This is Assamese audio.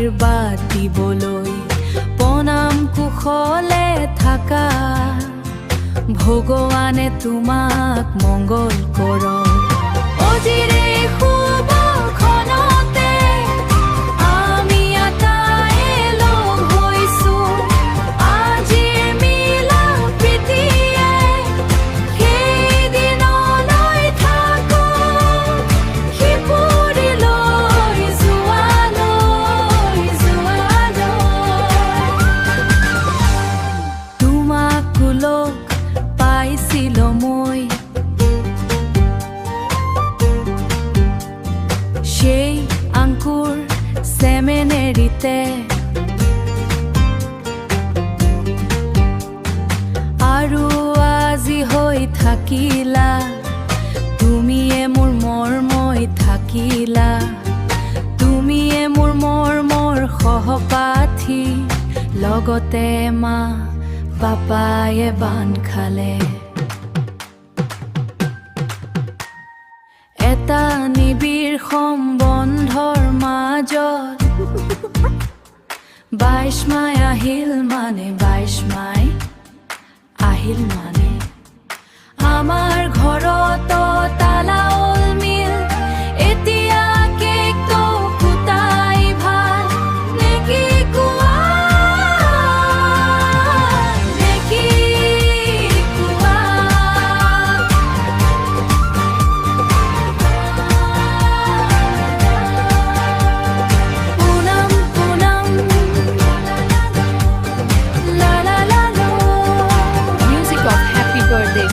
আশীৰ্বাদ দিবলৈ প্ৰণাম কুশলে থাকা ভগৱানে তোমাক মংগল কৰক অজিৰে শুভক্ষণতে আমি আটায়ে লগ হৈছোঁ আজিৰ মিলা প্ৰীতিয়ে সেইদিনলৈ থাকক সিপুৰিলৈ যোৱালৈ তোমাক লগ পাইছিলোঁ মই সেই আংকুৰ চেমেনেৰিতে আৰু আজি হৈ থাকিলা তুমিয়ে মোৰ মৰমই থাকিলা তুমিয়ে মোৰ মৰমৰ সহপাঠী লগতে মা পাপায়ে বান্ধ খালে এটা নিবিড় সম্বন্ধৰ মাজত 22 মাই আহিল মানে 22 মাই আহিল মানে আমাৰ ঘৰ